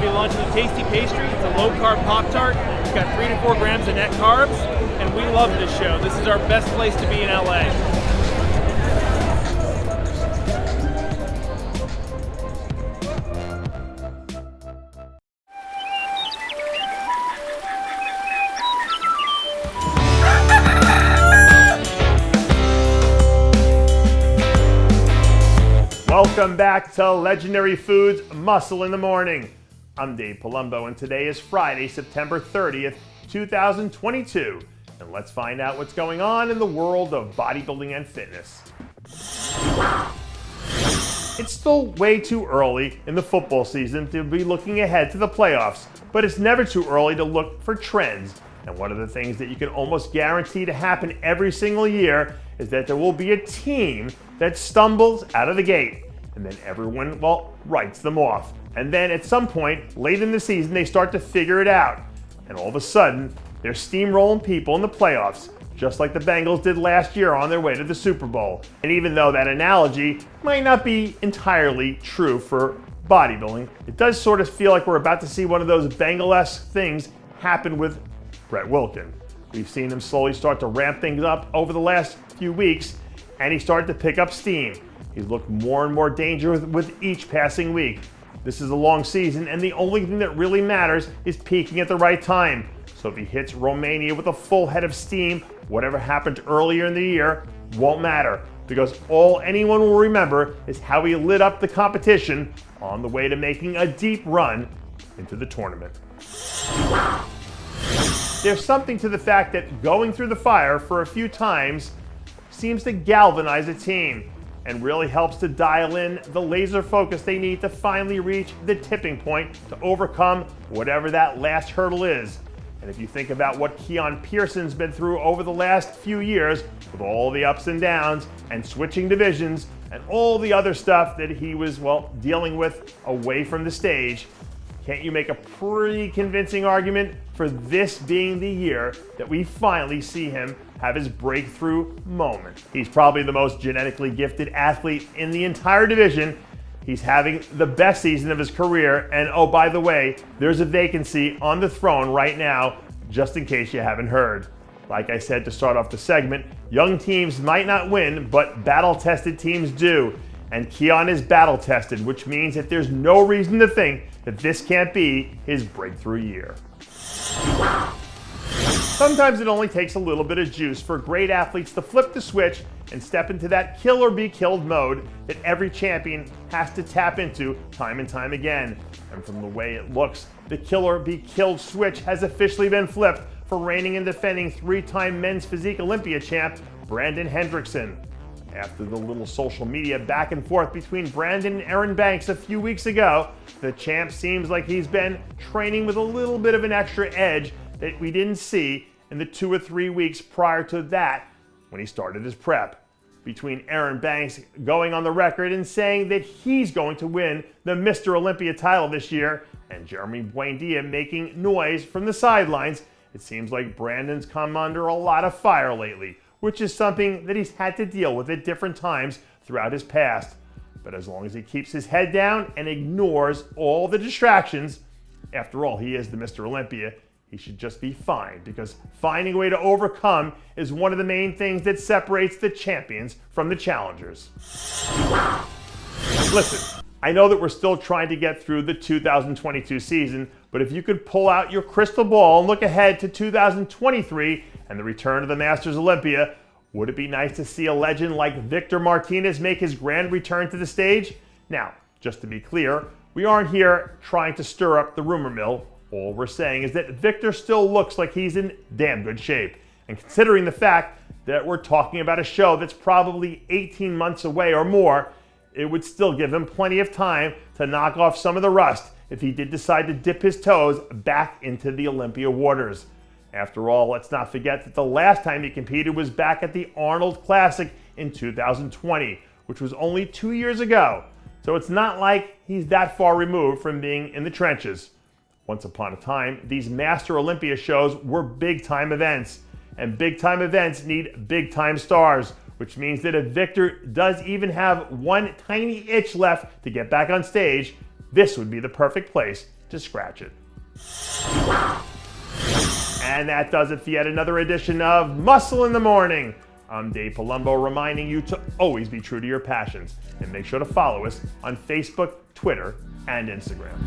to be launching a tasty pastry. It's a low-carb Pop-Tart. It's got 3 to 4 grams of net carbs, and we love this show. This is our best place to be in LA. Welcome back to Legendary Foods Muscle in the Morning. I'm Dave Palumbo, and today is Friday, September 30th, 2022. And let's find out what's going on in the world of bodybuilding and fitness. It's still way too early in the football season to be looking ahead to the playoffs, but it's never too early to look for trends. And one of the things that you can almost guarantee to happen every single year is that there will be a team that stumbles out of the gate, and then everyone, writes them off. And then at some point, late in the season, they start to figure it out. And all of a sudden, they're steamrolling people in the playoffs, just like the Bengals did last year on their way to the Super Bowl. And even though that analogy might not be entirely true for bodybuilding, it does sort of feel like we're about to see one of those Bengal-esque things happen with Brett Wilkin. We've seen him slowly start to ramp things up over the last few weeks, and he started to pick up steam. He's looked more and more dangerous with each passing week. This is a long season, and the only thing that really matters is peaking at the right time. So if he hits Romania with a full head of steam, whatever happened earlier in the year won't matter, because all anyone will remember is how he lit up the competition on the way to making a deep run into the tournament. There's something to the fact that going through the fire for a few times seems to galvanize a team and really helps to dial in the laser focus they need to finally reach the tipping point to overcome whatever that last hurdle is. And if you think about what Keon Pearson's been through over the last few years with all the ups and downs and switching divisions and all the other stuff that he was, dealing with away from the stage, can't you make a pretty convincing argument for this being the year that we finally see him have his breakthrough moment? He's probably the most genetically gifted athlete in the entire division. He's having the best season of his career, and oh, by the way, there's a vacancy on the throne right now, just in case you haven't heard. Like I said to start off the segment, young teams might not win, but battle-tested teams do. And Keon is battle-tested, which means that there's no reason to think that this can't be his breakthrough year. Sometimes it only takes a little bit of juice for great athletes to flip the switch and step into that kill or be killed mode that every champion has to tap into time and time again. And from the way it looks, the kill or be killed switch has officially been flipped for reigning and defending 3-time men's physique Olympia champ Brandon Hendrickson. After the little social media back and forth between Brandon and Aaron Banks a few weeks ago, the champ seems like he's been training with a little bit of an extra edge that we didn't see in the 2 or 3 weeks prior to that when he started his prep. Between Aaron Banks going on the record and saying that he's going to win the Mr. Olympia title this year, and Jeremy Buendia making noise from the sidelines, it seems like Brandon's come under a lot of fire lately, which is something that he's had to deal with at different times throughout his past. But as long as he keeps his head down and ignores all the distractions, after all, he is the Mr. Olympia, he should just be fine, because finding a way to overcome is one of the main things that separates the champions from the challengers. Listen, I know that we're still trying to get through the 2022 season, but if you could pull out your crystal ball and look ahead to 2023 and the return of the Masters Olympia, would it be nice to see a legend like Victor Martinez make his grand return to the stage? Now, just to be clear, we aren't here trying to stir up the rumor mill. All we're saying is that Victor still looks like he's in damn good shape. And considering the fact that we're talking about a show that's probably 18 months away or more, it would still give him plenty of time to knock off some of the rust if he did decide to dip his toes back into the Olympia waters. After all, let's not forget that the last time he competed was back at the Arnold Classic in 2020, which was only 2 years ago. So it's not like he's that far removed from being in the trenches. Once upon a time, these Master Olympia shows were big-time events, and big-time events need big-time stars, which means that if Victor does even have one tiny itch left to get back on stage, this would be the perfect place to scratch it. And that does it for yet another edition of Muscle in the Morning. I'm Dave Palumbo, reminding you to always be true to your passions, and make sure to follow us on Facebook, Twitter, and Instagram.